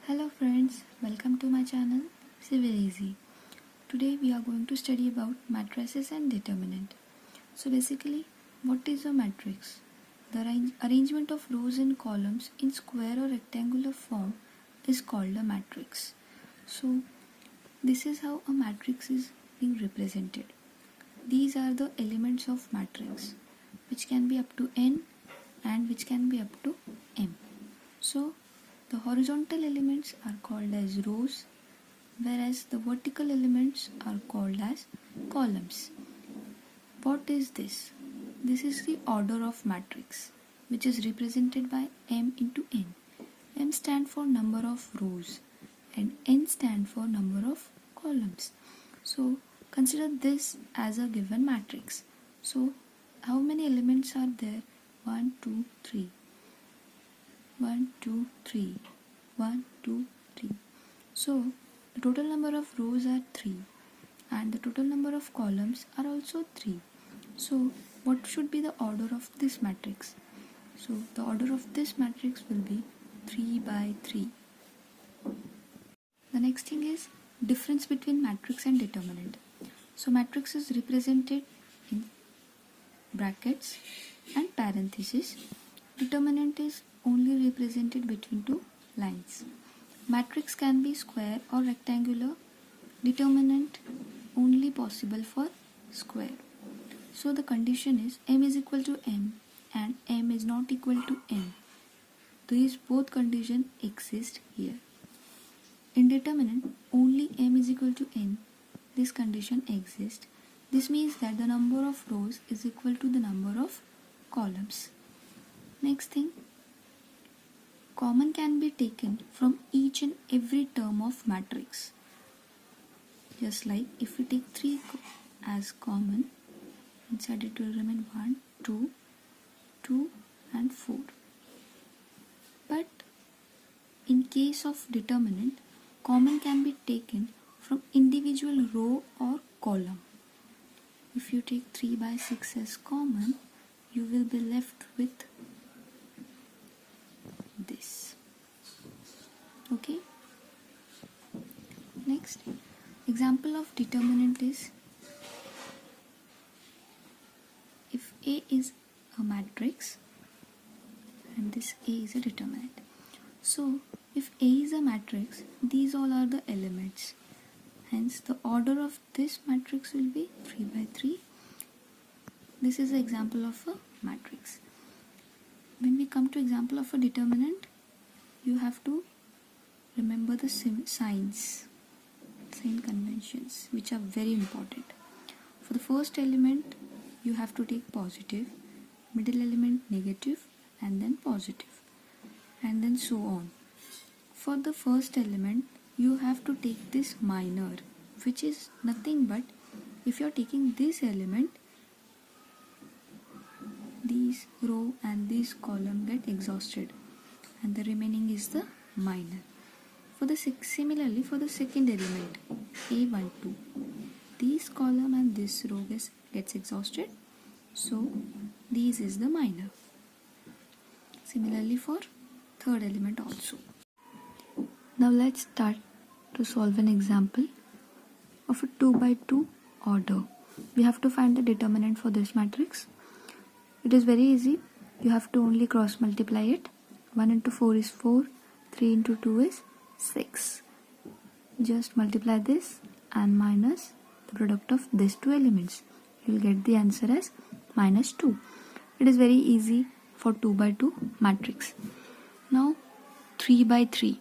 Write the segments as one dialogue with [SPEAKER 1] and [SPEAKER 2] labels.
[SPEAKER 1] Hello friends, welcome to my channel Civil Easy. Today we are going to study about matrices and determinant. So basically, what is a matrix? The arrangement of rows and columns in square or rectangular form is called a matrix. So this is how a matrix is being represented. These are the elements of matrix, which can be up to n and which can be up to m. So the horizontal elements are called as rows, whereas the vertical elements are called as columns. What is this? This is the order of matrix, which is represented by m into n. M stand for number of rows and n stand for number of columns. So consider this as a given matrix. So how many elements are there? 1, 2, 3. 1, 2, 3. 1, 2, 3. So the total number of rows are 3 and the total number of columns are also 3. So what should be the order of this matrix? So the order of this matrix will be 3 by 3. The next thing is difference between matrix and determinant. So matrix is represented in brackets and parentheses. Determinant is only represented between two lines. Matrix can be square or rectangular. Determinant only possible for square. So the condition is m is equal to m and m is not equal to n. These both conditions exist here. In determinant, only m is equal to n. This condition exists. This means that the number of rows is equal to the number of columns. Next thing, common can be taken from each and every term of matrix. Just like if we take 3 as common, inside it will remain 1, 2, 2 and 4. But in case of determinant, common can be taken from individual row or column. If you take 3 by 6 as common, you will be left with this. Okay. Next, example of determinant is if A is a matrix and this A is a determinant. So if A is a matrix, these all are the elements. Hence the order of this matrix will be 3 by 3. This is an example of a matrix. When we come to example of a determinant, you have to remember the sign conventions, which are very important. For the first element, you have to take positive, middle element negative, and then positive, and then so on. For the first element, you have to take this minor, which is nothing but if you are taking this element, these row and this column get exhausted and the remaining is the minor. Similarly for the second element A12, this column and this row gets exhausted, so this is the minor. Similarly for third element also. Now let's start to solve an example of a 2 by 2 order. We have to find the determinant for this matrix. It is very easy. You have to only cross multiply it. 1 into 4 is 4. 3 into 2 is 6. Just multiply this and minus the product of these two elements. You will get the answer as minus 2. It is very easy for 2 by 2 matrix. Now 3 by 3.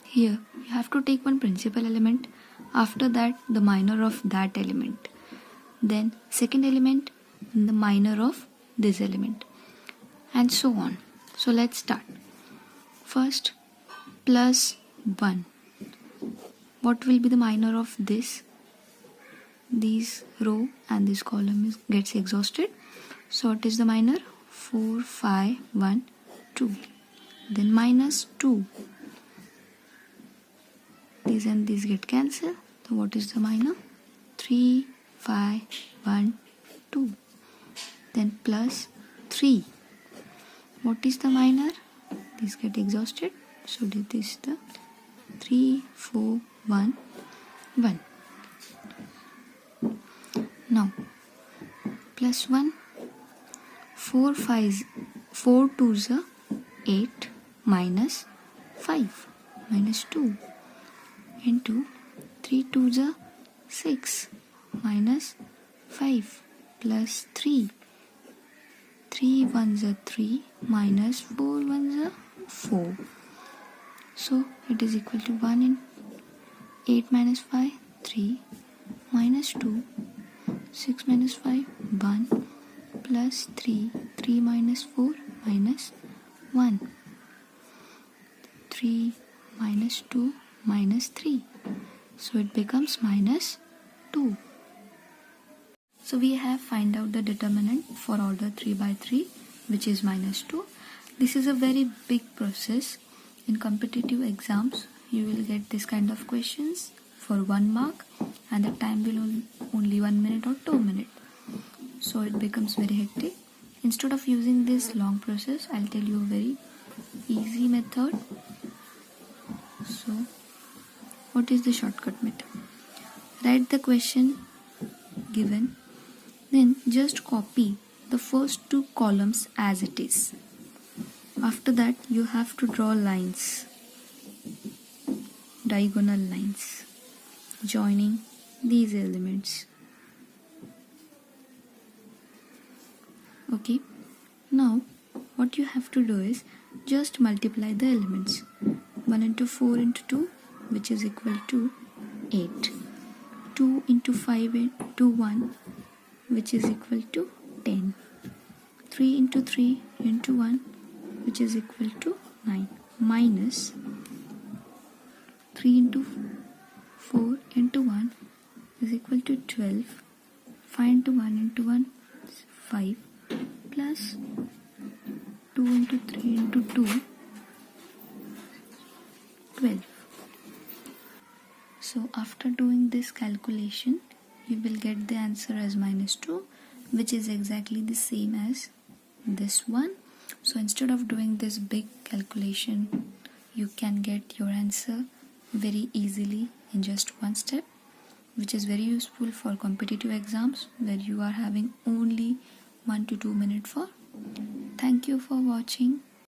[SPEAKER 1] Here you have to take one principal element. After that the minor of that element. Then second element and the minor of this element, and so on. So let's start. First, plus 1. What will be the minor of this? This row and this column gets exhausted. So what is the minor? 4, 5, 1, 2. Then minus 2. These and these get cancelled. So what is the minor? 3, 5, 1, 2. Then plus 3. What is the minor? These get exhausted. So this is the 3, 4, 1, 1. Now plus 1, 4 2s are 8 minus 5 minus 2 into 3 2s are 6 minus 5 plus 3. 3 1s are 3 minus 4 1s are 4. So it is equal to 1 in 8 minus 5, 3 minus 2, 6 minus 5, 1 plus 3, 3 minus 4 minus 1. 3 minus 2 minus 3. So it becomes minus 2. So we have find out the determinant for order 3 by 3, which is minus 2. This is a very big process. In competitive exams, you will get this kind of questions for 1 mark, and the time will only 1 minute or 2 minutes. So it becomes very hectic. Instead of using this long process, I'll tell you a very easy method. So what is the shortcut method? Write the question given, then just copy the first 2 columns as it is. After that, you have to draw lines, diagonal lines, joining these elements. Okay, now what you have to do is just multiply the elements. 1 into 4 into 2, which is equal to 8. 2 into 5 into 1, which is equal to 10. 3 into 3 into 1, which is equal to 9, minus 3 into 4 into 1 is equal to 12. 5 into 1 into 1 is 5, plus 2 into 3 into 2, 12. So after doing this calculation, you will get the answer as minus 2, which is exactly the same as this one. So instead of doing this big calculation, you can get your answer very easily in just one step, which is very useful for competitive exams where you are having only 1 to 2 minutes for. Thank you for watching.